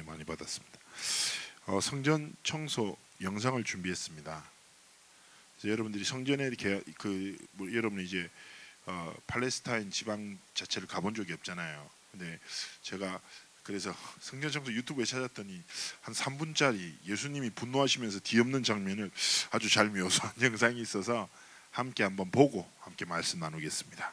은혜 많이 받았습니다. 성전 청소 영상을 준비했습니다. 여러분들이 성전에 이렇게 여러분이 이제 팔레스타인 지방 자체를 가본 적이 없잖아요. 근데 제가 그래서 성전 청소 유튜브에 찾았더니 한 3분짜리 예수님이 분노하시면서 뒤엎는 장면을 아주 잘 묘사한 영상이 있어서 함께 한번 보고 함께 말씀 나누겠습니다.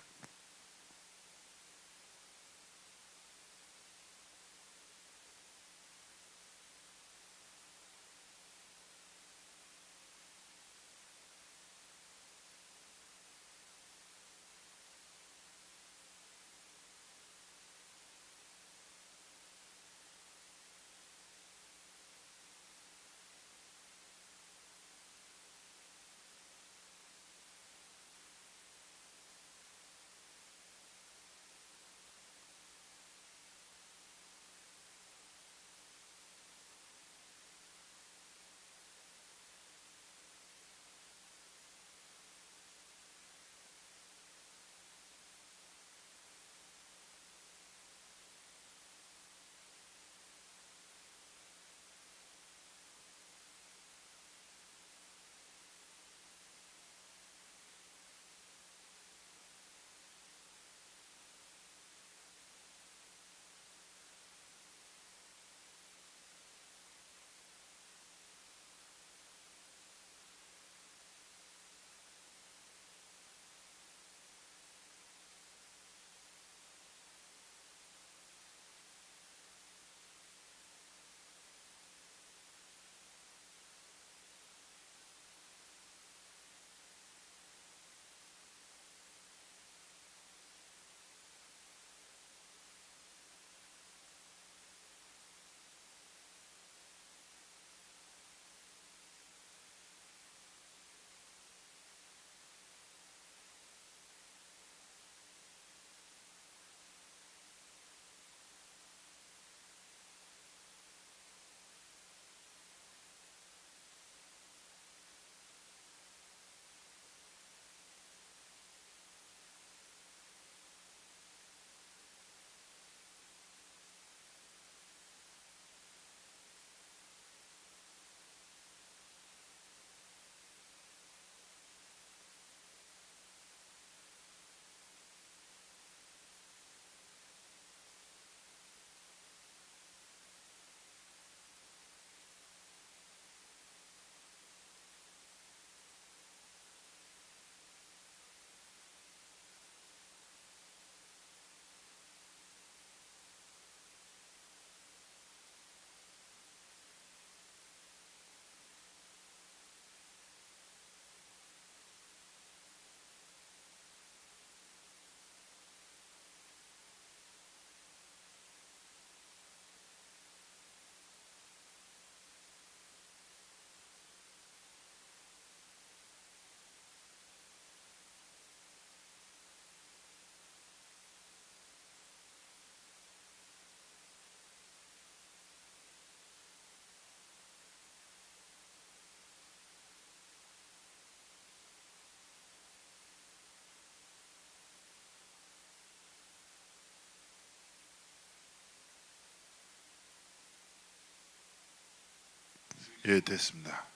예, 됐습니다.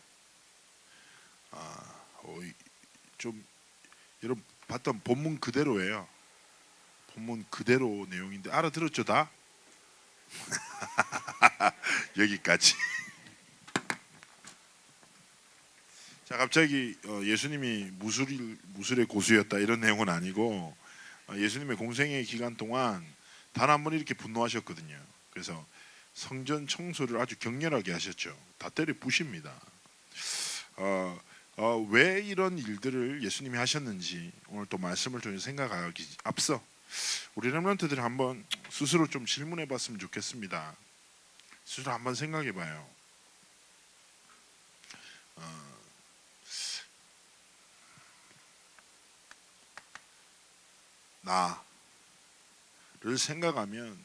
좀 여러분 봤던 본문 그대로예요. 본문 그대로 내용인데 알아들었죠 다? 여기까지. 자, 갑자기 예수님이 무술의 고수였다 이런 내용은 아니고 예수님의 공생의 기간 동안 단 한 번 이렇게 분노하셨거든요. 그래서 성전 청소를 아주 격렬하게 하셨죠. 다 때려 부십니다. 왜 이런 일들을 예수님이 하셨는지 오늘 또 말씀을 통해서 생각하기 앞서 우리 렘넌트들 한번 스스로 좀 질문해봤으면 좋겠습니다. 스스로 한번 생각해봐요. 나를 생각하면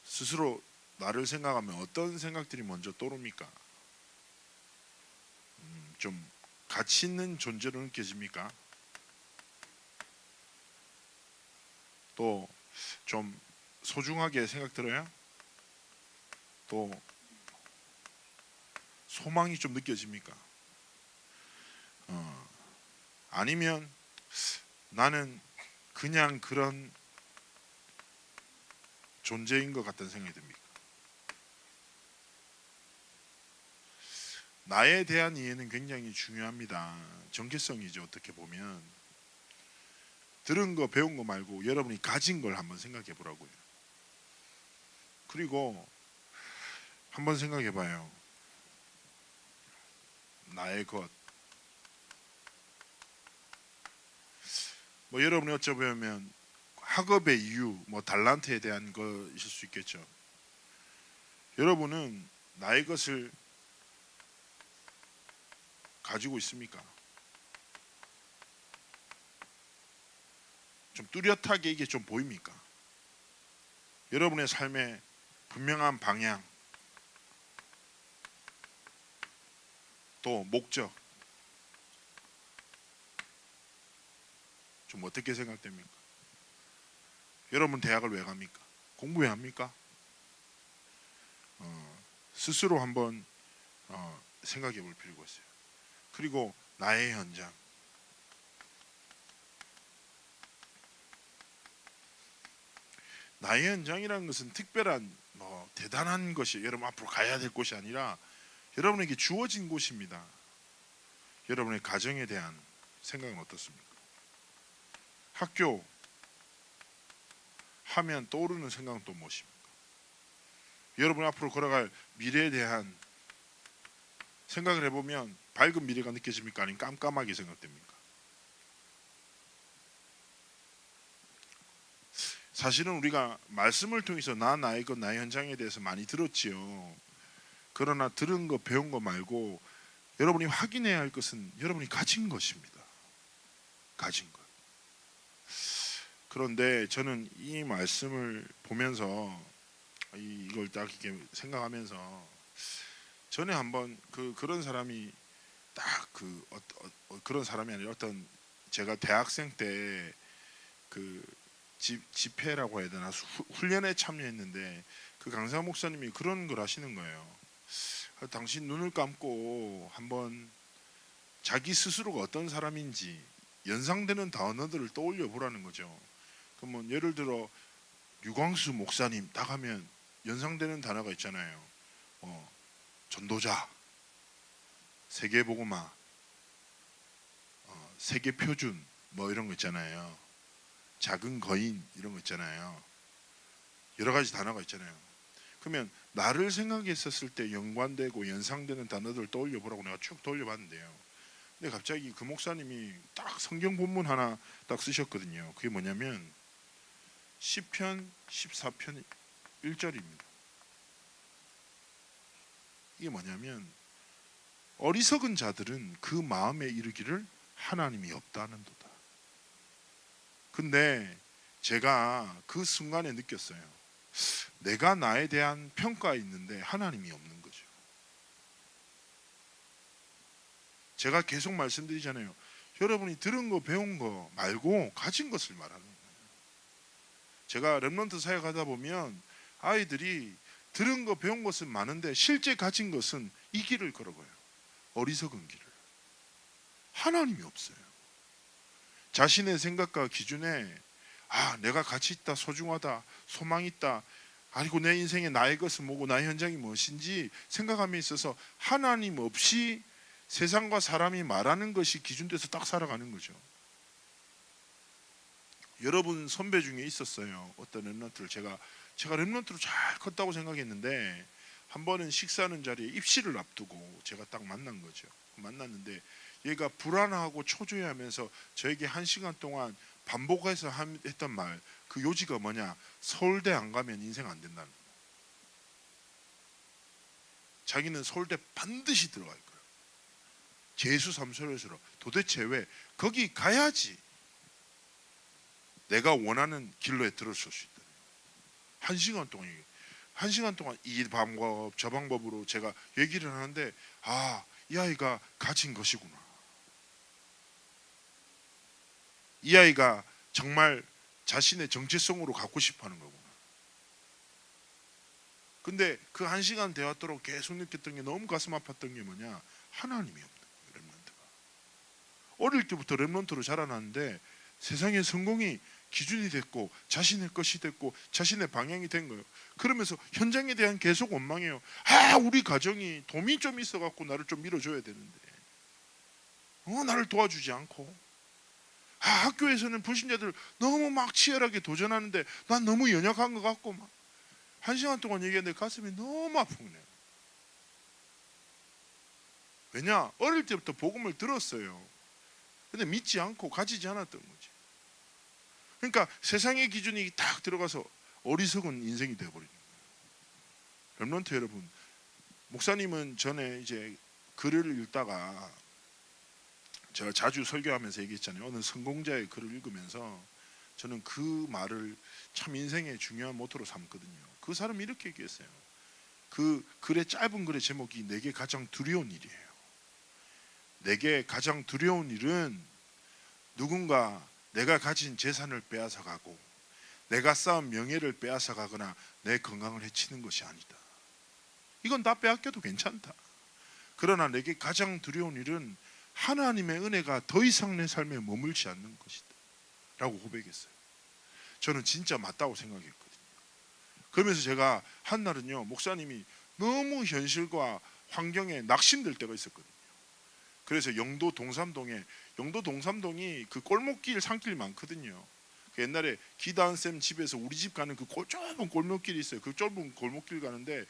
스스로 나를 생각하면 어떤 생각들이 먼저 떠오릅니까? 좀 가치 있는 존재로 느껴집니까? 또 좀 소중하게 생각 들어요? 또 소망이 좀 느껴집니까? 아니면 나는 그냥 그런 존재인 것 같다는 생각이 듭니까? 나에 대한 이해는 굉장히 중요합니다. 정체성이죠. 어떻게 보면 들은 거 배운 거 말고 여러분이 가진 걸 한번 생각해 보라고요. 그리고 한번 생각해 봐요. 나의 것. 뭐 여러분이 어쩌면 학업의 이유, 뭐 달란트에 대한 것이실 수 있겠죠. 여러분은 나의 것을 가지고 있습니까? 좀 뚜렷하게 이게 좀 보입니까? 여러분의 삶의 분명한 방향, 또 목적, 좀 어떻게 생각됩니까? 여러분 대학을 왜 갑니까? 공부 왜 합니까? 스스로 한번 생각해 볼 필요가 있어요. 그리고 나의 현장. 나의 현장이라는 것은 특별한 뭐 대단한 것이 여러분 앞으로 가야 될 곳이 아니라 여러분에게 주어진 곳입니다. 여러분의 가정에 대한 생각은 어떻습니까? 학교 하면 떠오르는 생각은 또 무엇입니까? 여러분 앞으로 걸어갈 미래에 대한 생각을 해보면 밝은 미래가 느껴집니까? 아니면 깜깜하게 생각됩니까? 사실은 우리가 말씀을 통해서 나의 것 나의 현장에 대해서 많이 들었지요. 그러나 들은 거 배운 거 말고 여러분이 확인해야 할 것은 여러분이 가진 것입니다. 가진 것. 그런데 저는 이 말씀을 보면서 이걸 딱 이렇게 생각하면서 전에 한번 그런 사람이 딱 그런 사람이 아니라 어떤 제가 대학생 때 그 집회라고 해야 되나 훈련에 참여했는데 그 강사 목사님이 그런 걸 하시는 거예요. 당신 눈을 감고 한번 자기 스스로가 어떤 사람인지 연상되는 단어들을 떠올려 보라는 거죠. 그러면 예를 들어 유광수 목사님 딱 하면 연상되는 단어가 있잖아요. 전도자, 세계복음화, 세계표준 뭐 이런 거 있잖아요. 작은 거인 이런 거 있잖아요. 여러 가지 단어가 있잖아요. 그러면 나를 생각했었을 때 연관되고 연상되는 단어들을 떠올려 보라고 내가 쭉 떠올려봤는데요. 근데 갑자기 그 목사님이 딱 성경 본문 하나 딱 쓰셨거든요. 그게 뭐냐면 시편 14편 1절입니다. 이게 뭐냐면 어리석은 자들은 그 마음에 이르기를 하나님이 없다는도다. 근데 제가 그 순간에 느꼈어요. 내가 나에 대한 평가에 있는데 하나님이 없는 거죠. 제가 계속 말씀드리잖아요. 여러분이 들은 거 배운 거 말고 가진 것을 말하는 거예요. 제가 렘넌트 사역하다 보면 아이들이 들은 거 배운 것은 많은데 실제 가진 것은 이 길을 걸어가요. 어리석은 길을. 하나님이 없어요. 자신의 생각과 기준에 내가 가치 있다, 소중하다, 소망 있다, 아니고 내 인생에 나의 것은 뭐고 나의 현장이 무엇인지 생각함에 있어서 하나님 없이 세상과 사람이 말하는 것이 기준돼서 딱 살아가는 거죠. 여러분 선배 중에 있었어요. 어떤 랩런트를 제가 랩런트로 잘 컸다고 생각했는데 한 번은 식사하는 자리에 입시를 앞두고 제가 딱 만난 거죠. 만났는데 얘가 불안하고 초조해하면서 저에게 1시간 동안 반복해서 했던 말, 그 요지가 뭐냐? 서울대 안 가면 인생 안 된다는 거예요. 자기는 서울대 반드시 들어갈 거예요. 재수 삼수를 도대체 왜 거기 가야지 내가 원하는 길로에 들어설 수 있다. 1시간 동안 1시간 동안 이 방법 저 방법으로 제가 얘기를 하는데 이 아이가 가진 것이구나. 이 아이가 정말 자신의 정체성으로 갖고 싶어하는 거구나. 근데 그 1시간 대화 동안 계속 느꼈던 게 너무 가슴 아팠던 게 뭐냐? 하나님이 없는 거예요. 렘넌트가. 어릴 때부터 렘넌트로 자라났는데 세상의 성공이 기준이 됐고 자신의 것이 됐고 자신의 방향이 된 거예요. 그러면서 현장에 대한 계속 원망해요. 우리 가정이 돈이 좀 있어갖고 나를 좀 밀어줘야 되는데 나를 도와주지 않고, 학교에서는 불신자들 너무 막 치열하게 도전하는데 난 너무 연약한 것 같고 막 1시간 동안 얘기했는데 가슴이 너무 아프네요. 왜냐? 어릴 때부터 복음을 들었어요. 근데 믿지 않고 가지지 않았던 거지. 그러니까 세상의 기준이 딱 들어가서 어리석은 인생이 되어버리는 거예요. 렘넌트 여러분, 목사님은 전에 이제 글을 읽다가 제가 자주 설교하면서 얘기했잖아요. 어느 성공자의 글을 읽으면서 저는 그 말을 참 인생의 중요한 모토로 삼거든요. 그 사람이 이렇게 얘기했어요. 그 글의 짧은 글의 제목이 내게 가장 두려운 일이에요. 내게 가장 두려운 일은 누군가 내가 가진 재산을 빼앗아 가고 내가 쌓은 명예를 빼앗아 가거나 내 건강을 해치는 것이 아니다. 이건 다 빼앗겨도 괜찮다. 그러나 내게 가장 두려운 일은 하나님의 은혜가 더 이상 내 삶에 머물지 않는 것이다 라고 고백했어요. 저는 진짜 맞다고 생각했거든요. 그러면서 제가 한날은요, 목사님이 너무 현실과 환경에 낙심될 때가 있었거든요. 그래서 영도 동삼동이 그 골목길 산길 많거든요. 그 옛날에 기다은쌤 집에서 우리 집 가는 그 좁은 골목길이 있어요. 그 좁은 골목길 가는데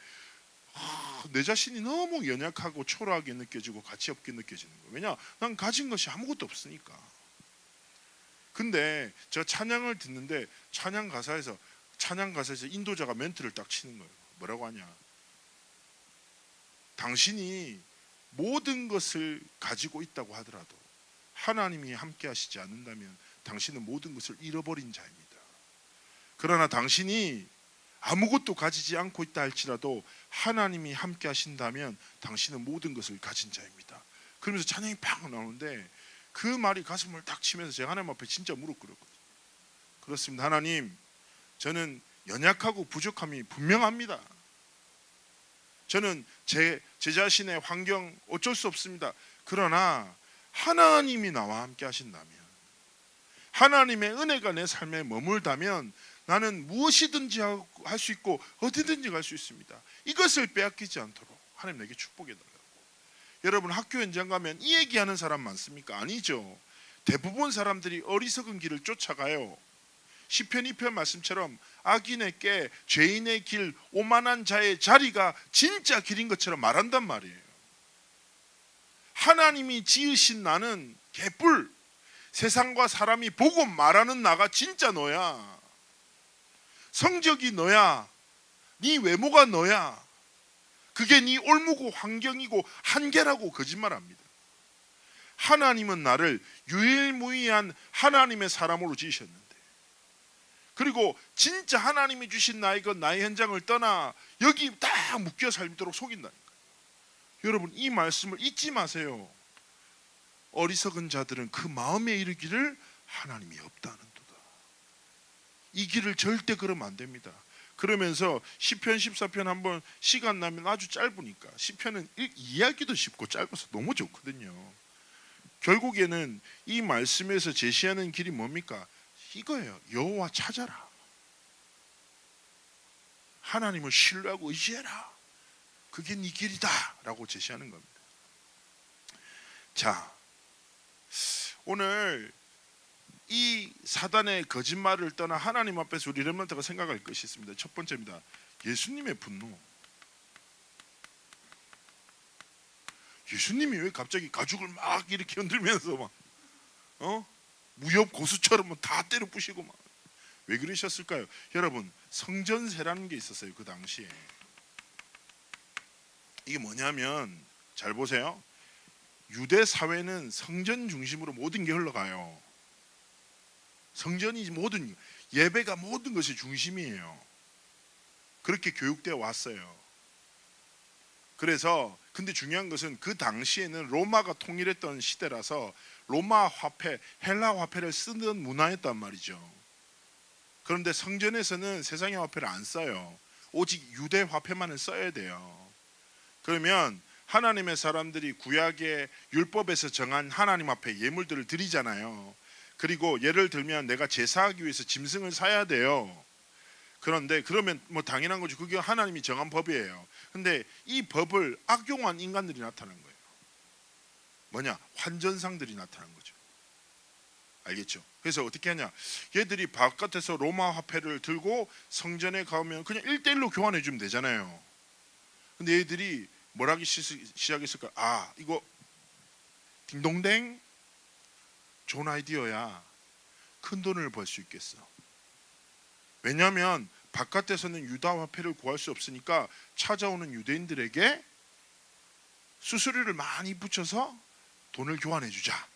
내 자신이 너무 연약하고 초라하게 느껴지고 가치 없게 느껴지는 거예요. 왜냐? 난 가진 것이 아무것도 없으니까. 근데 제가 찬양을 듣는데 찬양 가사에서 인도자가 멘트를 딱 치는 거예요. 뭐라고 하냐? 당신이 모든 것을 가지고 있다고 하더라도 하나님이 함께 하시지 않는다면 당신은 모든 것을 잃어버린 자입니다. 그러나 당신이 아무것도 가지지 않고 있다 할지라도 하나님이 함께 하신다면 당신은 모든 것을 가진 자입니다. 그러면서 찬양이 팍 나오는데 그 말이 가슴을 딱 치면서 제가 하나님 앞에 진짜 무릎 꿇었거든요. 그렇습니다. 하나님, 저는 연약하고 부족함이 분명합니다. 저는 제 자신의 환경 어쩔 수 없습니다. 그러나 하나님이 나와 함께 하신다면, 하나님의 은혜가 내 삶에 머물다면 나는 무엇이든지 할 수 있고 어디든지 갈 수 있습니다. 이것을 빼앗기지 않도록 하나님 내게 축복해 달라고. 여러분, 학교 현장 가면 이 얘기하는 사람 많습니까? 아니죠. 대부분 사람들이 어리석은 길을 쫓아가요. 시편 2편 말씀처럼 악인의 꾀, 죄인의 길, 오만한 자의 자리가 진짜 길인 것처럼 말한단 말이에요. 하나님이 지으신 나는 개뿔, 세상과 사람이 보고 말하는 나가 진짜 너야. 성적이 너야. 네 외모가 너야. 그게 네 올무고 환경이고 한계라고 거짓말합니다. 하나님은 나를 유일무이한 하나님의 사람으로 지으셨는데, 그리고 진짜 하나님이 주신 나의 현장을 떠나 여기 딱 묶여 살도록 속인다니까요. 여러분, 이 말씀을 잊지 마세요. 어리석은 자들은 그 마음에 이르기를 하나님이 없다는 도다. 이 길을 절대 그러면 안 됩니다. 그러면서 시편 14편 한번 시간 나면 아주 짧으니까, 시편은 이해하기도 쉽고 짧아서 너무 좋거든요. 결국에는 이 말씀에서 제시하는 길이 뭡니까? 이거예요. 여호와 찾아라. 하나님을 신뢰하고 의지해라. 그게 네 길이다 라고 제시하는 겁니다. 자, 오늘 이 사단의 거짓말을 떠나 하나님 앞에서 우리 렘넌트가 생각할 것이 있습니다. 첫 번째입니다. 예수님의 분노. 예수님이 왜 갑자기 가죽을 막 이렇게 흔들면서 막 무협 고수처럼 다 때려 부시고 막 왜 그러셨을까요? 여러분, 성전세라는 게 있었어요. 그 당시에. 이게 뭐냐면, 잘 보세요. 유대 사회는 성전 중심으로 모든 게 흘러가요. 성전이 모든, 예배가 모든 것이 중심이에요. 그렇게 교육되어 왔어요. 그래서 근데 중요한 것은 그 당시에는 로마가 통일했던 시대라서 로마 화폐, 헬라 화폐를 쓰는 문화였단 말이죠. 그런데 성전에서는 세상의 화폐를 안 써요. 오직 유대 화폐만을 써야 돼요. 그러면 하나님의 사람들이 구약의 율법에서 정한 하나님 앞에 예물들을 드리잖아요. 그리고 예를 들면 내가 제사하기 위해서 짐승을 사야 돼요. 그런데 그러면 뭐 당연한 거죠. 그게 하나님이 정한 법이에요. 근데 이 법을 악용한 인간들이 나타난 거예요. 뭐냐? 환전상들이 나타난 거죠. 알겠죠? 그래서 어떻게 하냐? 얘들이 바깥에서 로마 화폐를 들고 성전에 가면 그냥 1대1로 교환해 주면 되잖아요. 근데 얘들이 뭘 하기 시작했을까? 아, 이거 딩동댕 좋은 아이디어야. 큰 돈을 벌 수 있겠어. 왜냐하면 바깥에서는 유다 화폐를 구할 수 없으니까 찾아오는 유대인들에게 수수료를 많이 붙여서 돈을 교환해 주자.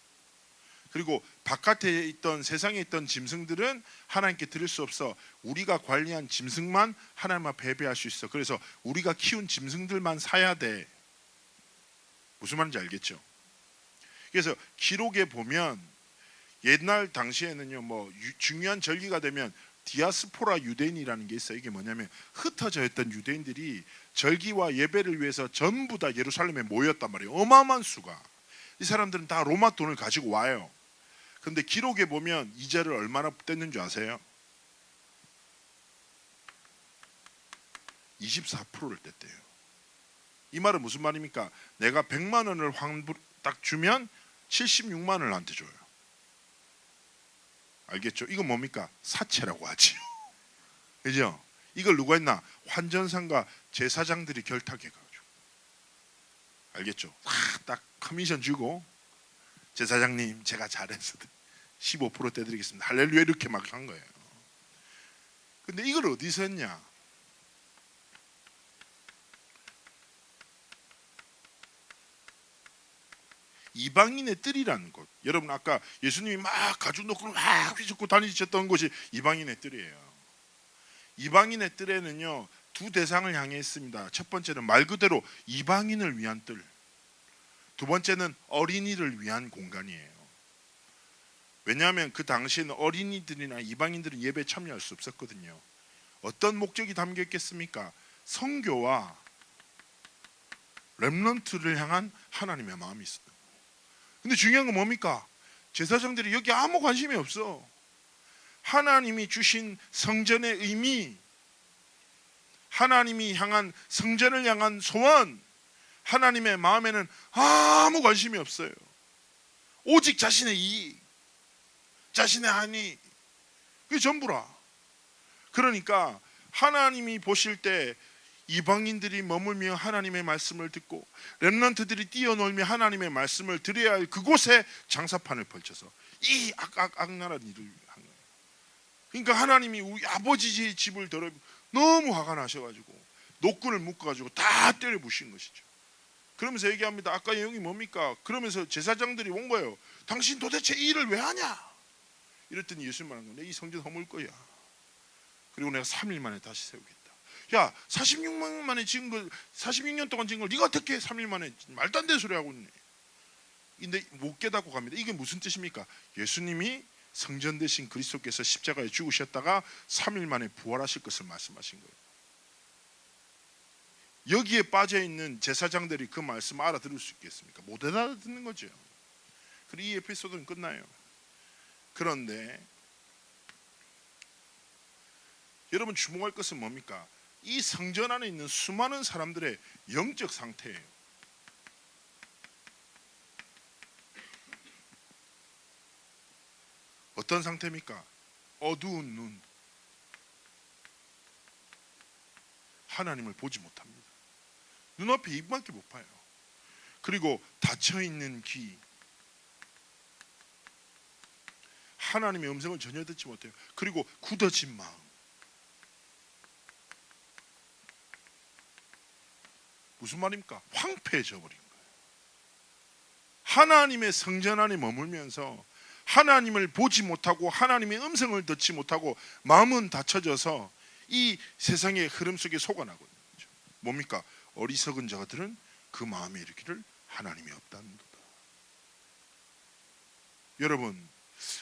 그리고 바깥에 있던 세상에 있던 짐승들은 하나님께 드릴 수 없어. 우리가 관리한 짐승만 하나님 앞에 예배할 수 있어. 그래서 우리가 키운 짐승들만 사야 돼. 무슨 말인지 알겠죠? 그래서 기록에 보면 옛날 당시에는요, 뭐 중요한 절기가 되면 디아스포라 유대인이라는 게 있어요. 이게 뭐냐면 흩어져 있던 유대인들이 절기와 예배를 위해서 전부 다 예루살렘에 모였단 말이에요. 어마어마한 수가. 이 사람들은 다 로마 돈을 가지고 와요. 근데 기록에 보면 이자를 얼마나 뗐는 줄 아세요? 24%를 뗐대요. 이 말은 무슨 말입니까? 내가 100만 원을 딱 주면 76만 원을 나한테 줘요. 알겠죠? 이건 뭡니까? 사채라고 하지요. 그죠? 이걸 누가 했나? 환전상과 제사장들이 결탁해가지고. 알겠죠? 딱 커미션 주고 제사장님 제가 잘해서 15% 떼드리겠습니다. 할렐루야 이렇게 막 한 거예요. 근데 이걸 어디서 했냐? 이방인의 뜰이라는 곳. 여러분 아까 예수님이 막 가죽 놓고 막 휘젓고 다니셨던 곳이 이방인의 뜰이에요. 이방인의 뜰에는요 두 대상을 향해 있습니다. 첫 번째는 말 그대로 이방인을 위한 뜰. 두 번째는 어린이를 위한 공간이에요. 왜냐하면 그 당시에는 어린이들이나 이방인들은 예배에 참여할 수 없었거든요. 어떤 목적이 담겨 있겠습니까? 선교와 렘넌트를 향한 하나님의 마음이 있어요. 근데 중요한 건 뭡니까? 제사장들이 여기 아무 관심이 없어. 하나님이 주신 성전의 의미, 하나님이 향한 성전을 향한 소원, 하나님의 마음에는 아무 관심이 없어요. 오직 자신의 이익, 자신의 한이, 그게 전부라. 그러니까 하나님이 보실 때 이방인들이 머물며 하나님의 말씀을 듣고 렘넌트들이 뛰어놀며 하나님의 말씀을 드려야 할 그곳에 장사판을 펼쳐서 이 악랄한 일을 한 거예요. 그러니까 하나님이 우리 아버지 집을 더러 너무 화가 나셔가지고 노끈을 묶어가지고 다 때려 부신 것이죠. 그러면서 얘기합니다. 아까 내용이 뭡니까? 그러면서 제사장들이 온 거예요. 당신 도대체 이 일을 왜 하냐? 이랬더니 예수님 말한 거예요. 내 이 성전 허물 거야. 그리고 내가 3일 만에 다시 세우겠다. 야, 46년 만에 지은 걸 46년 동안 지은 걸 네가 어떻게 3일 만에 말도 안 되는 소리 하고 있네. 근데 못 깨닫고 갑니다. 이게 무슨 뜻입니까? 예수님이 성전 대신 그리스도께서 십자가에 죽으셨다가 3일 만에 부활하실 것을 말씀하신 거예요. 여기에 빠져 있는 제사장들이 그 말씀 알아들을 수 있겠습니까? 못 알아듣는 거죠. 그리고 이 에피소드는 끝나요. 그런데 여러분 주목할 것은 뭡니까? 이 성전 안에 있는 수많은 사람들의 영적 상태예요. 어떤 상태입니까? 어두운 눈, 하나님을 보지 못합니다. 눈앞에 입밖에 못 봐요. 그리고 닫혀있는 귀, 하나님의 음성을 전혀 듣지 못해요. 그리고 굳어진 마음. 무슨 말입니까? 황폐해져 버린 거예요. 하나님의 성전 안에 머물면서 하나님을 보지 못하고 하나님의 음성을 듣지 못하고 마음은 닫혀져서 이 세상의 흐름 속에 속아나고 있는 거죠. 뭡니까? 어리석은 자들은 그 마음에 이르기를 하나님이 없다는도다. 여러분,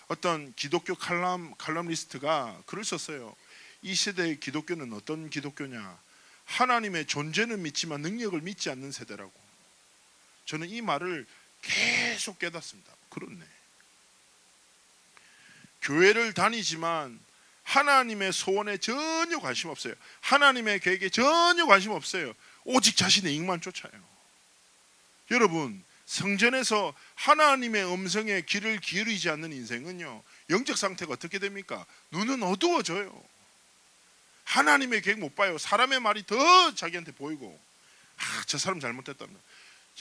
어떤 기독교 칼럼니스트가 글을 썼어요. 이 세대의 기독교는 어떤 기독교냐? 하나님의 존재는 믿지만 능력을 믿지 않는 세대라고. 저는 이 말을 계속 깨닫습니다. 그렇네. 교회를 다니지만 하나님의 소원에 전혀 관심 없어요. 하나님의 계획에 전혀 관심 없어요. 오직 자신의 이익만 쫓아요. 여러분, 성전에서 하나님의 음성에 귀를 기울이지 않는 인생은요, 영적 상태가 어떻게 됩니까? 눈은 어두워져요. 하나님의 계획 못 봐요. 사람의 말이 더 자기한테 보이고, 저 사람 잘못됐답니다.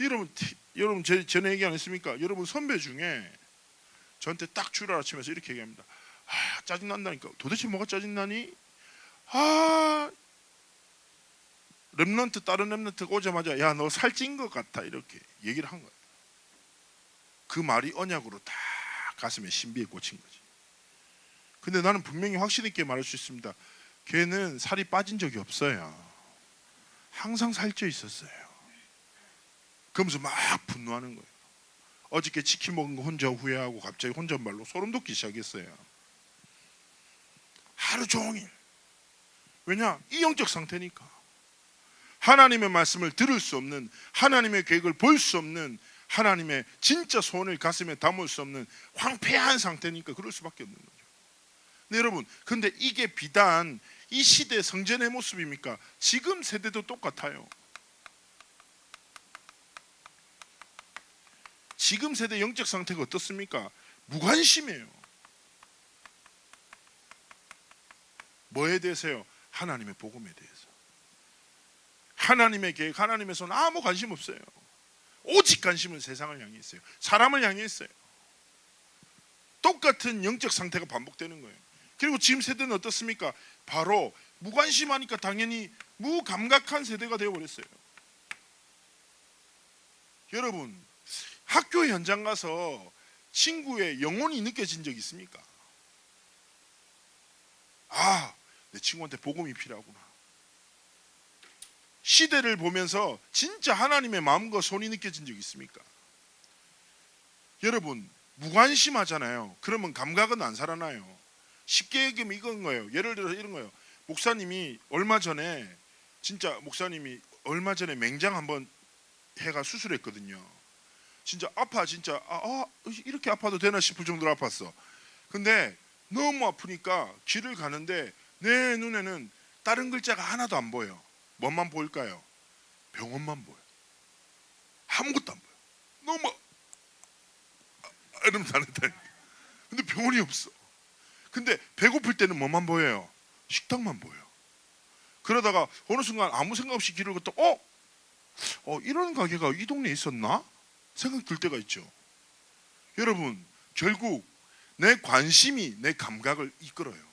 여러분 전에 얘기 안 했습니까? 여러분 선배 중에 저한테 딱 주일 아침에서 이렇게 얘기합니다. 짜증난다니까. 도대체 뭐가 짜증나니? 렘넌트, 다른 렘넌트가 오자마자 야, 너 살찐 것 같아, 이렇게 얘기를 한 거예요. 그 말이 언약으로 다 가슴에 신비에 꽂힌 거지. 근데 나는 분명히 확신 있게 말할 수 있습니다. 걔는 살이 빠진 적이 없어요. 항상 살쪄 있었어요. 그러면서 막 분노하는 거예요. 어저께 치킨 먹은 거 혼자 후회하고 갑자기 혼잣말로 소름 돋기 시작했어요. 하루 종일. 왜냐? 이 영적 상태니까. 하나님의 말씀을 들을 수 없는, 하나님의 계획을 볼 수 없는, 하나님의 진짜 소원을 가슴에 담을 수 없는 황폐한 상태니까 그럴 수밖에 없는 거죠. 근데 여러분, 근데 이게 비단 이 시대 성전의 모습입니까? 지금 세대도 똑같아요. 지금 세대 영적 상태가 어떻습니까? 무관심해요. 뭐에 대해서요? 하나님의 복음에 대해서. 하나님의 계획, 하나님의 손 아무 관심 없어요. 오직 관심은 세상을 향해 있어요. 사람을 향해 있어요. 똑같은 영적 상태가 반복되는 거예요. 그리고 지금 세대는 어떻습니까? 바로 무관심하니까 당연히 무감각한 세대가 되어버렸어요. 여러분, 학교 현장 가서 친구의 영혼이 느껴진 적 있습니까? 내 친구한테 복음이 필요하구나. 시대를 보면서 진짜 하나님의 마음과 손이 느껴진 적 있습니까? 여러분, 무관심하잖아요. 그러면 감각은 안 살아나요. 쉽게 얘기하면 이건 거예요. 예를 들어서 이런 거예요. 목사님이 얼마 전에 맹장 한번 해가 수술했거든요. 진짜 이렇게 아파도 되나 싶을 정도로 아팠어. 근데 너무 아프니까 길을 가는데 내 눈에는 다른 글자가 하나도 안 보여. 뭐만 보일까요? 병원만 보여. 아무것도 안 보여. 너무 이러면 안 했다. 근데 병원이 없어. 근데 배고플 때는 뭐만 보여요? 식당만 보여. 그러다가 어느 순간 아무 생각 없이 길을 걷다 이런 가게가 이 동네에 있었나? 생각 들 때가 있죠. 여러분, 결국 내 관심이 내 감각을 이끌어요.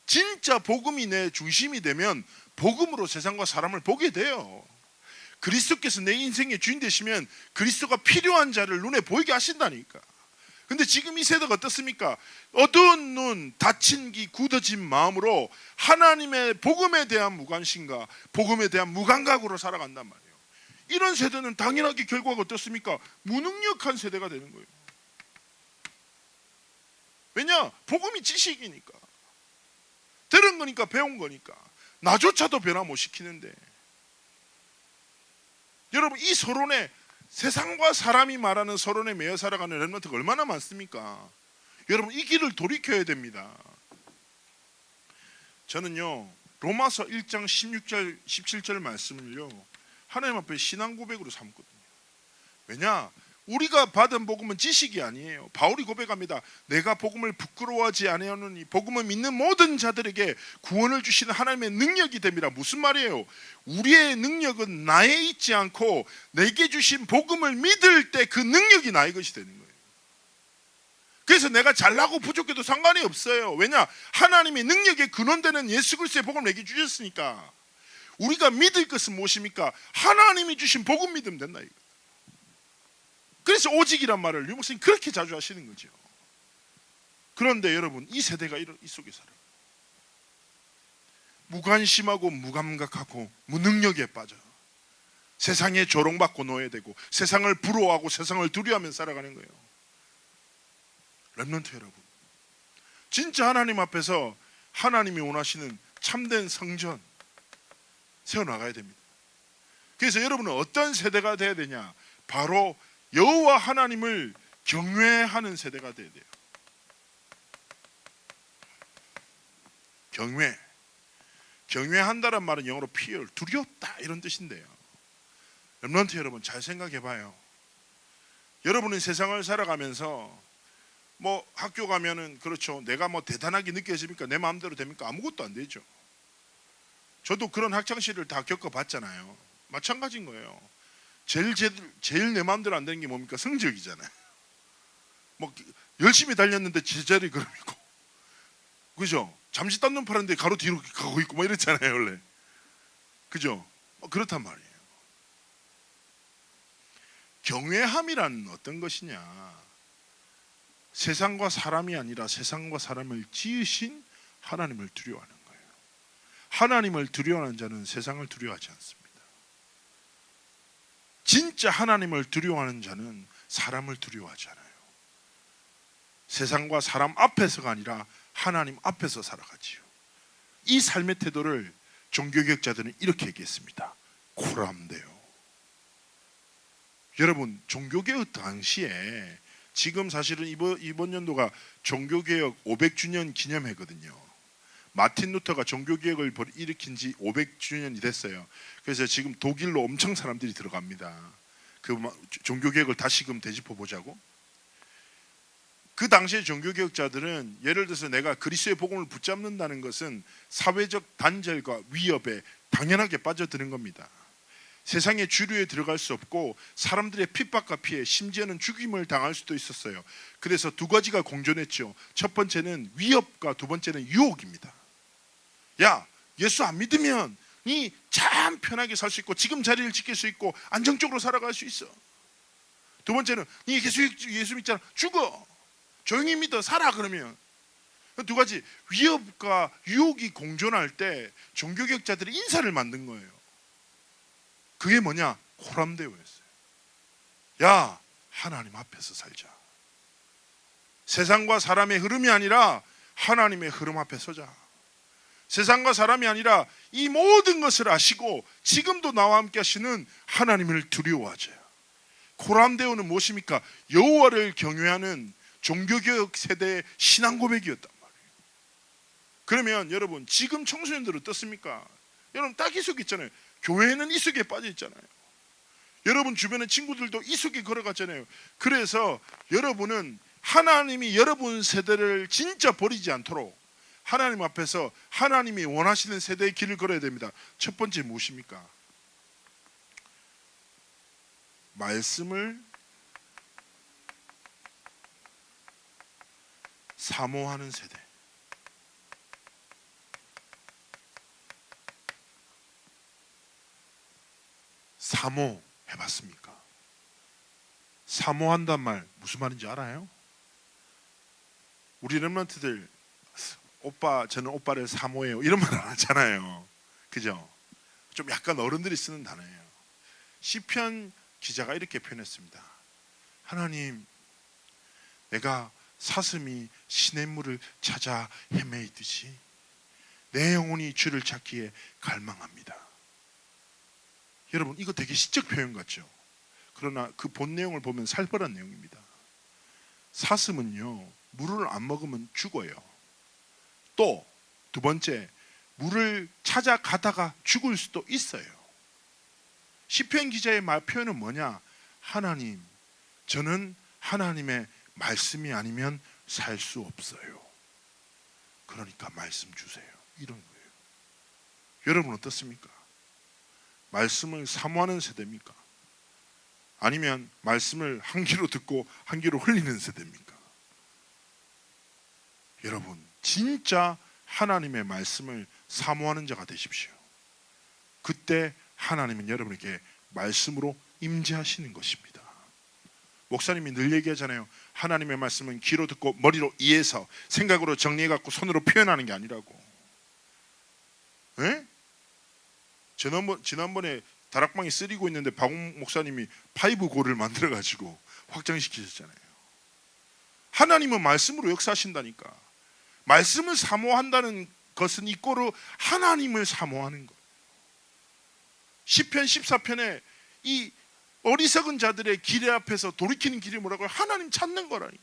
진짜 복음이 내 중심이 되면 복음으로 세상과 사람을 보게 돼요. 그리스도께서 내 인생의 주인 되시면 그리스도가 필요한 자를 눈에 보이게 하신다니까. 근데 지금 이 세대가 어떻습니까? 어두운 눈, 닫힌 귀, 굳어진 마음으로 하나님의 복음에 대한 무관심과 복음에 대한 무감각으로 살아간단 말이에요. 이런 세대는 당연하게 결과가 어떻습니까? 무능력한 세대가 되는 거예요. 왜냐? 복음이 지식이니까. 들은 거니까, 배운 거니까. 나조차도 변화 못 시키는데. 여러분, 이 서론에 세상과 사람이 말하는 서론에 매여 살아가는 렘넌트가 얼마나 많습니까? 여러분, 이 길을 돌이켜야 됩니다. 저는요, 로마서 1장 16절 17절 말씀을요, 하나님 앞에 신앙 고백으로 삼거든요. 왜냐? 우리가 받은 복음은 지식이 아니에요. 바울이 고백합니다. 내가 복음을 부끄러워하지 아니하노니 복음을 믿는 모든 자들에게 구원을 주시는 하나님의 능력이 됨이라. 무슨 말이에요? 우리의 능력은 나에 있지 않고 내게 주신 복음을 믿을 때 그 능력이 나의 것이 되는 거예요. 그래서 내가 잘나고 부족해도 상관이 없어요. 왜냐? 하나님의 능력의 근원되는 예수 그리스도의 복음을 내게 주셨으니까. 우리가 믿을 것은 무엇입니까? 하나님이 주신 복음 믿으면 된다 이거. 그래서 오직이란 말을 류 목사님 그렇게 자주 하시는 거죠. 그런데 여러분, 이 세대가 이 속에 살아요. 무관심하고 무감각하고 무능력에 빠져 세상에 조롱받고 놓여야 되고 세상을 부러워하고 세상을 두려워하며 살아가는 거예요. 렘넌트 여러분, 진짜 하나님 앞에서 하나님이 원하시는 참된 성전 세워나가야 됩니다. 그래서 여러분은 어떤 세대가 돼야 되냐? 바로 여호와 하나님을 경외하는 세대가 돼야 돼요. 경외한다란 말은 영어로 fear, 두렵다 이런 뜻인데요. 렘넌트 여러분 잘 생각해 봐요. 여러분은 세상을 살아가면서 뭐 학교 가면은 그렇죠. 내가 뭐 대단하게 느껴집니까? 내 마음대로 됩니까? 아무것도 안 되죠. 저도 그런 학창시를 다 겪어봤잖아요. 마찬가지인 거예요. 제일 내 마음대로 안 되는 게 뭡니까? 성적이잖아요. 뭐 열심히 달렸는데 제자리 그럼 있고, 그죠? 잠시 딴 눈 파는데 가로 뒤로 가고 있고 뭐 이랬잖아요 원래. 그죠? 그렇단 말이에요. 경외함이란 어떤 것이냐? 세상과 사람이 아니라 세상과 사람을 지으신 하나님을 두려워하는 거예요. 하나님을 두려워하는 자는 세상을 두려워하지 않습니다. 진짜 하나님을 두려워하는 자는 사람을 두려워하지 않아요. 세상과 사람 앞에서가 아니라 하나님 앞에서 살아가지요. 이 삶의 태도를 종교개혁자들은 이렇게 얘기했습니다. 고람돼요. 여러분, 종교개혁 당시에 지금 사실은 이번 연도가 종교개혁 500주년 기념해거든요. 마틴 루터가 종교개혁을 일으킨 지 500주년이 됐어요. 그래서 지금 독일로 엄청 사람들이 들어갑니다. 그 종교개혁을 다시금 되짚어 보자고. 그 당시에 종교개혁자들은 예를 들어서 내가 그리스도의 복음을 붙잡는다는 것은 사회적 단절과 위협에 당연하게 빠져드는 겁니다. 세상의 주류에 들어갈 수 없고 사람들의 핍박과 피해, 심지어는 죽임을 당할 수도 있었어요. 그래서 두 가지가 공존했죠. 첫 번째는 위협과 두 번째는 유혹입니다. 야, 예수 안 믿으면 니 참 편하게 살 수 있고 지금 자리를 지킬 수 있고 안정적으로 살아갈 수 있어. 두 번째는 니 예수 믿잖아, 죽어. 조용히 믿어 살아. 그러면 두 가지 위협과 유혹이 공존할 때 종교개혁자들이 인사를 만든 거예요. 그게 뭐냐? 호람대오였어요. 야, 하나님 앞에서 살자. 세상과 사람의 흐름이 아니라 하나님의 흐름 앞에 서자. 세상과 사람이 아니라 이 모든 것을 아시고 지금도 나와 함께 하시는 하나님을 두려워하자. 호람대오는 무엇입니까? 여호와를 경외하는 종교개혁 세대의 신앙 고백이었단 말이에요. 그러면 여러분, 지금 청소년들은 어떻습니까? 여러분 딱 이 속에 있잖아요. 교회는 이 속에 빠져 있잖아요. 여러분 주변의 친구들도 이 속에 걸어갔잖아요. 그래서 여러분은 하나님이 여러분 세대를 진짜 버리지 않도록 하나님 앞에서 하나님이 원하시는 세대의 길을 걸어야 됩니다. 첫 번째 무엇입니까? 말씀을 사모하는 세대. 사모 해봤습니까? 사모한단 말 무슨 말인지 알아요? 우리 렘넌트들 오빠, 저는 오빠를 사모해요 이런 말 안 하잖아요. 그죠? 좀 약간 어른들이 쓰는 단어예요. 시편 기자가 이렇게 표현했습니다. 하나님, 내가 사슴이 시냇물을 찾아 헤매이듯이 내 영혼이 주를 찾기에 갈망합니다. 여러분, 이거 되게 시적 표현 같죠? 그러나 그 본 내용을 보면 살벌한 내용입니다. 사슴은요, 물을 안 먹으면 죽어요. 또 두 번째, 물을 찾아가다가 죽을 수도 있어요. 시편 기자의 표현은 뭐냐? 하나님, 저는 하나님의 말씀이 아니면 살 수 없어요. 그러니까 말씀 주세요. 이런 거예요. 여러분 어떻습니까? 말씀을 사모하는 세대입니까? 아니면 말씀을 한 귀로 듣고 한 귀로 흘리는 세대입니까? 여러분, 진짜 하나님의 말씀을 사모하는 자가 되십시오. 그때 하나님은 여러분에게 말씀으로 임재하시는 것입니다. 목사님이 늘 얘기하잖아요. 하나님의 말씀은 귀로 듣고 머리로 이해해서 생각으로 정리해갖고 손으로 표현하는 게 아니라고. 에? 지난번에 다락방이 쓰리고 있는데 박웅 목사님이 5고를 만들어가지고 확장시키셨잖아요. 하나님은 말씀으로 역사하신다니까. 말씀을 사모한다는 것은 이꼬르 하나님을 사모하는 거예요. 시편 14편에 이 어리석은 자들의 길 앞에서 돌이키는 길이 뭐라고요? 하나님 찾는 거라니까.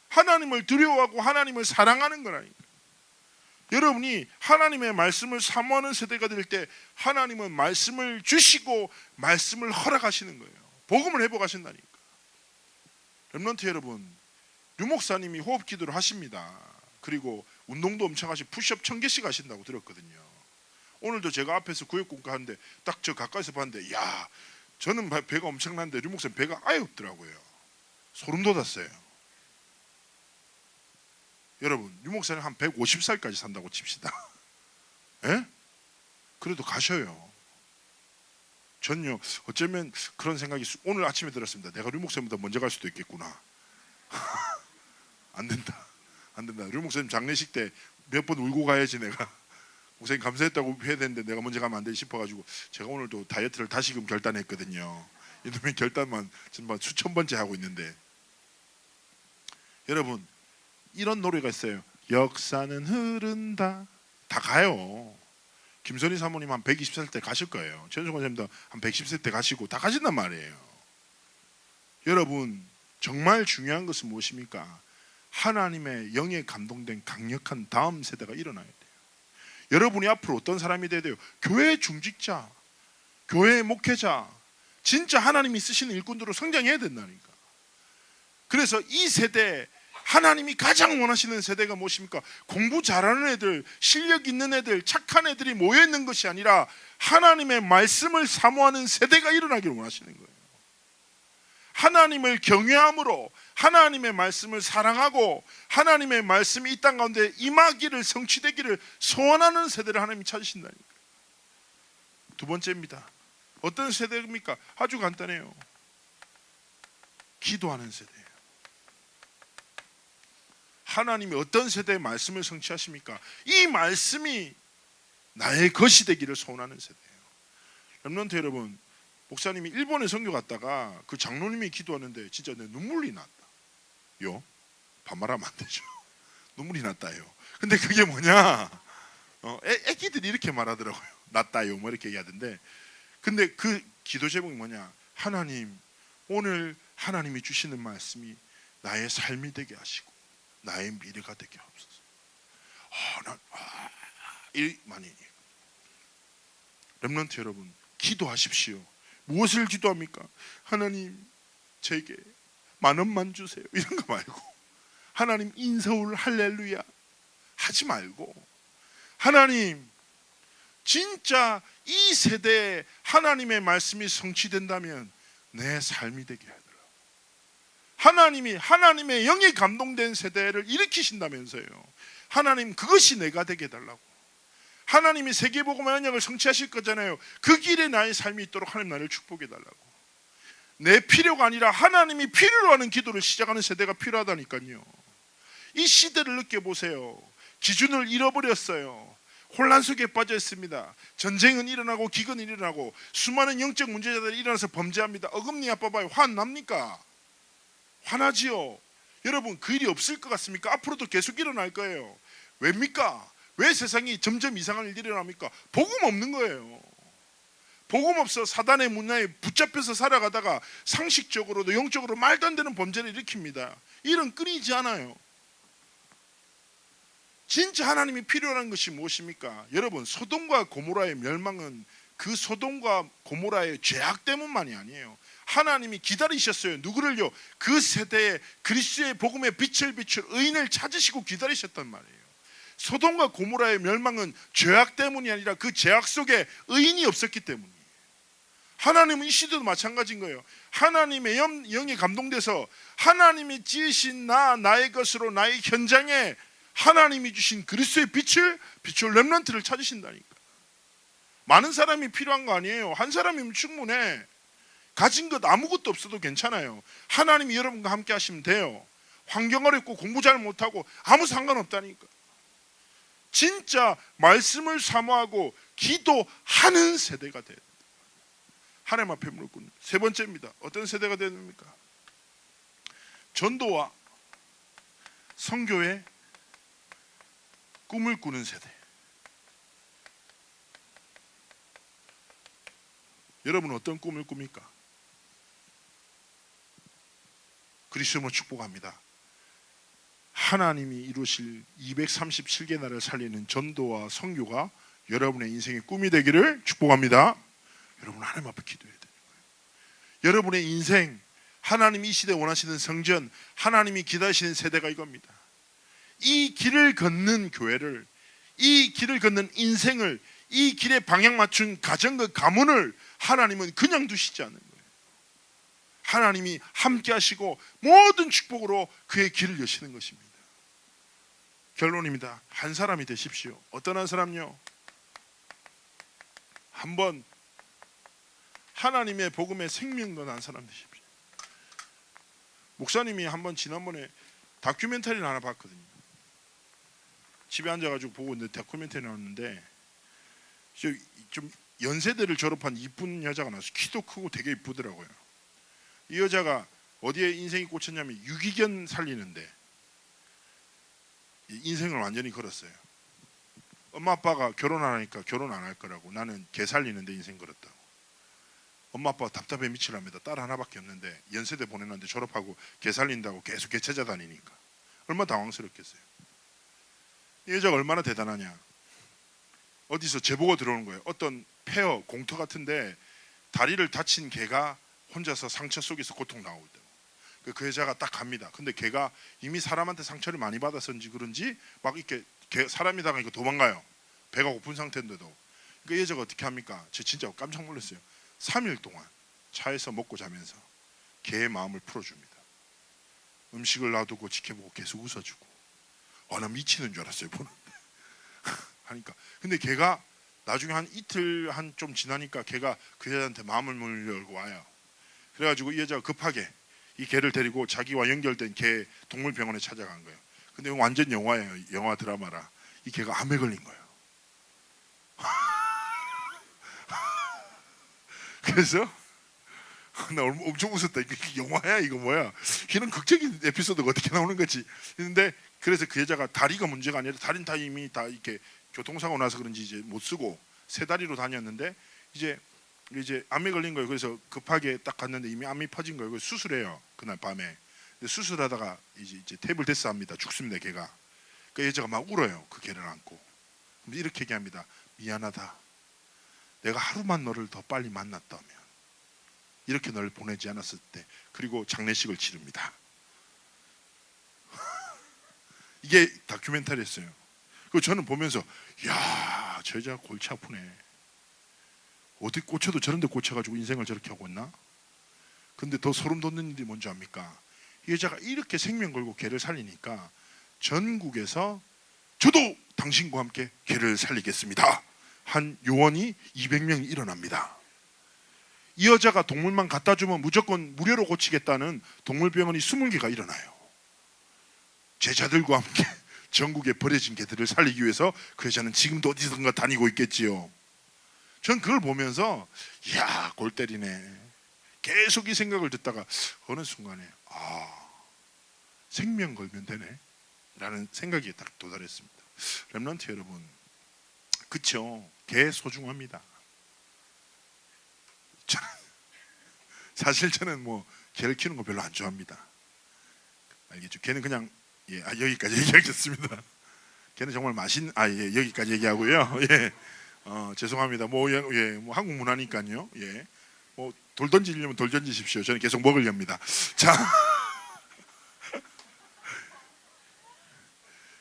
하나님을 두려워하고 하나님을 사랑하는 거라니까. 여러분이 하나님의 말씀을 사모하는 세대가 될 때 하나님은 말씀을 주시고 말씀을 허락하시는 거예요. 복음을 회복하신다니까. 렘넌트 여러분, 류 목사님이 호흡 기도를 하십니다. 그리고 운동도 엄청 하시고 푸시업 1000개씩 하신다고 들었거든요. 오늘도 제가 앞에서 구역공과 하는데 딱 저 가까이서 봤는데, 야, 저는 배가 엄청난데 류 목사님 배가 아예 없더라고요. 소름 돋았어요. 여러분, 류 목사님 한 150살까지 산다고 칩시다. 예? 그래도 가셔요. 전요, 어쩌면 그런 생각이 오늘 아침에 들었습니다. 내가 류 목사님보다 먼저 갈 수도 있겠구나. 안 된다. 안 된다. 류 목사님 장례식 때 몇 번 울고 가야지 내가 목사님 감사했다고 해야 되는데 내가 먼저 가면 안 되지 싶어가지고 제가 오늘도 다이어트를 다시금 결단했거든요. 이놈의 결단만 정말 수천 번째 하고 있는데, 여러분 이런 노래가 있어요. 역사는 흐른다. 다 가요. 김선희 사모님 한 120살 때 가실 거예요. 최준성 선생님도 한 110세 때 가시고 다 가신단 말이에요. 여러분 정말 중요한 것은 무엇입니까? 하나님의 영에 감동된 강력한 다음 세대가 일어나야 돼요. 여러분이 앞으로 어떤 사람이 돼야 돼요? 교회 중직자, 교회 목회자, 진짜 하나님이 쓰시는 일꾼들로 성장해야 된다니까. 그래서 이 세대, 하나님이 가장 원하시는 세대가 무엇입니까? 공부 잘하는 애들, 실력 있는 애들, 착한 애들이 모여있는 것이 아니라 하나님의 말씀을 사모하는 세대가 일어나기를 원하시는 거예요. 하나님을 경외함으로 하나님의 말씀을 사랑하고 하나님의 말씀이 이 땅 가운데 임하기를, 성취되기를 소원하는 세대를 하나님이 찾으신다니까. 두 번째입니다. 어떤 세대입니까? 아주 간단해요. 기도하는 세대예요. 하나님이 어떤 세대의 말씀을 성취하십니까? 이 말씀이 나의 것이 되기를 소원하는 세대예요. 렘넌트 여러분, 목사님이 일본에 선교 갔다가 그 장로님이 기도하는데 진짜 내 눈물이 났다. 반말하면 안 되죠. 눈물이 났다요. 근데 그게 뭐냐? 애기들이 이렇게 말하더라고요. 났다요. 뭐 이렇게 얘기하던데. 근데 그 기도 제목이 뭐냐? 하나님, 오늘 하나님이 주시는 말씀이 나의 삶이 되게 하시고 나의 미래가 되게 하옵소서. 많이. 렘넌트 여러분, 기도하십시오. 무엇을 기도합니까? 하나님, 제게 10,000원만 주세요. 이런 거 말고, 하나님 인서울 할렐루야 하지 말고, 하나님 진짜 이 세대에 하나님의 말씀이 성취된다면 내 삶이 되게 해달라고. 하나님이 하나님의 영에 감동된 세대를 일으키신다면서요. 하나님 그것이 내가 되게 해달라고. 하나님이 세계복음의 언약을 성취하실 거잖아요. 그 길에 나의 삶이 있도록 하나님 나를 축복해 달라고. 내 필요가 아니라 하나님이 필요로 하는 기도를 시작하는 세대가 필요하다니까요. 이 시대를 느껴보세요. 기준을 잃어버렸어요. 혼란 속에 빠져 있습니다. 전쟁은 일어나고 기근은 일어나고 수많은 영적 문제자들이 일어나서 범죄합니다. 어금니 아파봐요. 화납니까? 화나지요. 여러분 그 일이 없을 것 같습니까? 앞으로도 계속 일어날 거예요. 왜입니까? 왜 세상이 점점 이상한 일들이 일어납니까? 복음 없는 거예요. 복음 없어 사단의 문화에 붙잡혀서 살아가다가 상식적으로도 영적으로 말도 안 되는 범죄를 일으킵니다. 일은 끊이지 않아요. 진짜 하나님이 필요한 것이 무엇입니까? 여러분, 소돔과 고모라의 멸망은 그 소돔과 고모라의 죄악 때문만이 아니에요. 하나님이 기다리셨어요. 누구를요? 그 세대에 그리스도의 복음의 빛을 비출 의인을 찾으시고 기다리셨단 말이에요. 소돔과 고모라의 멸망은 죄악 때문이 아니라 그 죄악 속에 의인이 없었기 때문이에요. 하나님은 이 시대도 마찬가지인 거예요. 하나님의 영에 감동돼서 하나님이 지으신 나의 것으로 나의 현장에 하나님이 주신 그리스도의 빛을 비출 렘넌트를 찾으신다니까. 많은 사람이 필요한 거 아니에요. 한 사람이면 충분해. 가진 것 아무것도 없어도 괜찮아요. 하나님이 여러분과 함께 하시면 돼요. 환경 어렵고 공부 잘 못하고 아무 상관없다니까. 진짜 말씀을 사모하고 기도하는 세대가 돼야 됩니다. 하나님 앞에 무릎 꿇는. 세 번째입니다. 어떤 세대가 되야 됩니까? 전도와 선교의 꿈을 꾸는 세대. 여러분은 어떤 꿈을 꿉니까? 그리스도로 축복합니다. 하나님이 이루실 237개 나라를 살리는 전도와 선교가 여러분의 인생의 꿈이 되기를 축복합니다. 여러분 하나님 앞에 기도해야 되는 거예요. 여러분의 인생, 하나님이 이 시대에 원하시는 성전, 하나님이 기다리시는 세대가 이겁니다. 이 길을 걷는 교회를, 이 길을 걷는 인생을, 이 길에 방향 맞춘 가정과 가문을 하나님은 그냥 두시지 않는 거예요. 하나님이 함께 하시고 모든 축복으로 그의 길을 여시는 것입니다. 결론입니다. 한 사람이 되십시오. 어떤 한 사람요? 한번 하나님의 복음의 생명건 한 사람 되십시오. 목사님이 한번 지난번에 다큐멘터리를 하나 봤거든요. 집에 앉아가지고 보고 있는데 다큐멘터리 나왔는데 좀 연세대를 졸업한 이쁜 여자가 나와서 키도 크고 되게 이쁘더라고요. 이 여자가 어디에 인생이 꽂혔냐면 유기견 살리는데 인생을 완전히 걸었어요. 엄마 아빠가 결혼 안 하니까 결혼 안 할 거라고, 나는 개 살리는데 인생 걸었다고. 엄마 아빠가 답답해 미치랍니다. 딸 하나밖에 없는데 연세대 보내놨는데 졸업하고 개 살린다고 계속 개 찾아다니니까 얼마나 당황스럽겠어요. 이 여자가 얼마나 대단하냐. 어디서 제보가 들어오는 거예요. 어떤 폐허 공터 같은데 다리를 다친 개가 혼자서 상처 속에서 고통 나오고 있다고. 그 여자가 딱 갑니다. 근데 걔가 이미 사람한테 상처를 많이 받았는지 그런지 막 이렇게 사람이 다가니까 도망가요. 배가 고픈 상태인데도. 그 여자가 어떻게 합니까? 저 진짜 깜짝 놀랐어요. 3일 동안 차에서 먹고 자면서 개의 마음을 풀어줍니다. 음식을 놔두고 지켜보고 계속 웃어주고. 나 미치는 줄 알았어요 보는데. 하니까. 근데 걔가 나중에 한 이틀 좀 지나니까 걔가 그 여자한테 마음을 열고 와요. 그래가지고 이 여자가 급하게 이 개를 데리고 자기와 연결된 개 동물병원에 찾아간 거예요. 근데 이건 완전 영화예요. 영화 드라마라. 이 개가 암에 걸린 거예요. 그래서 나 엄청 웃었다. 이게 영화야 이거 뭐야? 이런 극적인 에피소드가 어떻게 나오는 거지? 근데 그래서 그 여자가 다리가 문제가 아니라 다리는 다 이미 다 이렇게 교통사고 나서 그런지 이제 못 쓰고 세 다리로 다녔는데 이제 암에 걸린 거예요. 그래서 급하게 딱 갔는데 이미 암이 퍼진 거예요. 그래서 수술해요. 그날 밤에. 근데 수술하다가 이제 테이블 데스 합니다. 죽습니다. 걔가. 그 여자가 막 울어요. 그 개를 안고. 이렇게 얘기합니다. 미안하다. 내가 하루만 너를 더 빨리 만났다면 이렇게 널 보내지 않았을 때. 그리고 장례식을 치릅니다. 이게 다큐멘터리였어요. 그 저는 보면서 야, 저 여자 골치 아프네. 어디 꽂혀도 저런 데 꽂혀가지고 인생을 저렇게 하고 있나? 근데 더 소름 돋는 일이 뭔지 압니까? 이 여자가 이렇게 생명 걸고 개를 살리니까 전국에서 저도 당신과 함께 개를 살리겠습니다 한 요원이 200명이 일어납니다. 이 여자가 동물만 갖다 주면 무조건 무료로 고치겠다는 동물병원이 20개가 일어나요. 제자들과 함께 전국에 버려진 개들을 살리기 위해서 그 여자는 지금도 어디선가 다니고 있겠지요. 전 그걸 보면서 이야, 골 때리네. 계속 이 생각을 듣다가 어느 순간에 생명 걸면 되네 라는 생각이 딱 도달했습니다. 렘넌트 여러분, 그쵸? 개 소중합니다. 사실 저는 뭐 개를 키우는 거 별로 안 좋아합니다. 알겠죠? 개는 그냥 여기까지 얘기하겠습니다. 걔는 정말 여기까지 얘기하고요. 죄송합니다. 뭐 한국 문화니까요. 뭐 돌 던지려면 돌 던지십시오. 저는 계속 먹으렵니다. 자,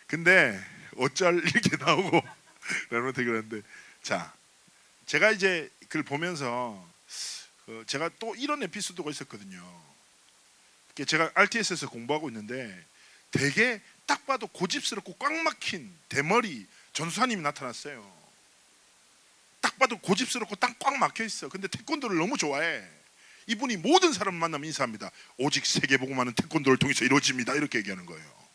근데 어쩔 이렇게 나오고 라면한테 그러는데, 자, 제가 이제 그걸 보면서 제가 또 이런 에피소드가 있었거든요. 제가 RTS에서 공부하고 있는데 되게 딱 봐도 고집스럽고 꽉 막힌 대머리 전수사님이 나타났어요. 딱 봐도 고집스럽고 딱 꽉 막혀 있어. 근데 태권도를 너무 좋아해. 이분이 모든 사람을 만나면 인사합니다. 오직 세계복음하는 태권도를 통해서 이루어집니다. 이렇게 얘기하는 거예요.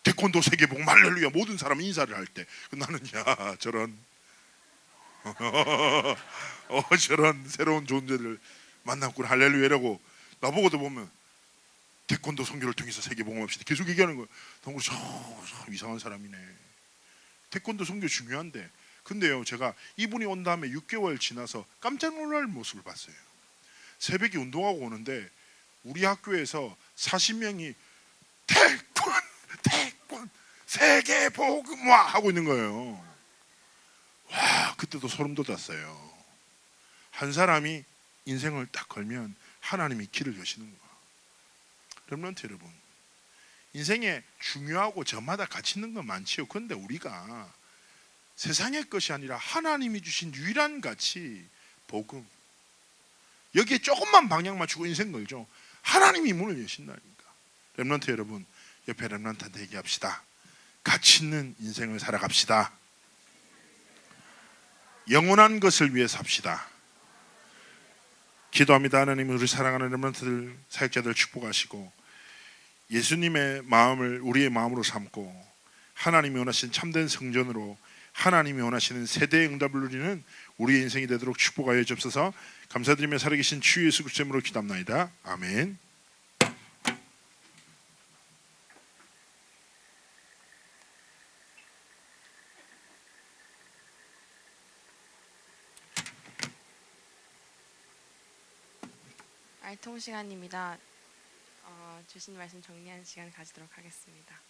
태권도 세계복음 할렐루야. 모든 사람 인사를 할 때 나는 야, 저런 저런 새로운 존재를 만났구나 할렐루야라고 나보고도 보면 태권도 선교를 통해서 세계 복음합시다. 계속 얘기하는 거예요. 동굴 참 이상한 사람이네. 태권도 선교 중요한데, 근데요 제가 이분이 온 다음에 6개월 지나서 깜짝 놀랄 모습을 봤어요. 새벽에 운동하고 오는데 우리 학교에서 40명이 태권 세계 복음화 하고 있는 거예요. 와, 그때도 소름 돋았어요. 한 사람이 인생을 딱 걸면 하나님이 길을 여시는 거야. 렘넌트 여러분, 인생에 중요하고 저마다 가치 있는 건 많지요. 그런데 우리가 세상의 것이 아니라 하나님이 주신 유일한 가치, 복음, 여기에 조금만 방향 맞추고 인생 걸죠. 하나님이 문을 여신다니까. 렘넌트 여러분, 옆에 렘넌트한테 얘기합시다. 가치 있는 인생을 살아갑시다. 영원한 것을 위해 삽시다. 기도합니다. 하나님, 우리 사랑하는 렘넌트들, 사역자들 축복하시고 예수님의 마음을 우리의 마음으로 삼고 하나님이 원하시는 참된 성전으로 하나님이 원하시는 세대의 응답을 누리는 우리의 인생이 되도록 축복하여 주옵소서. 감사드리며 살아계신 주 예수 그리스도의 이름으로 기도합나이다. 아멘. 알통 시간입니다. 주신 말씀 정리하는 시간 가지도록 하겠습니다.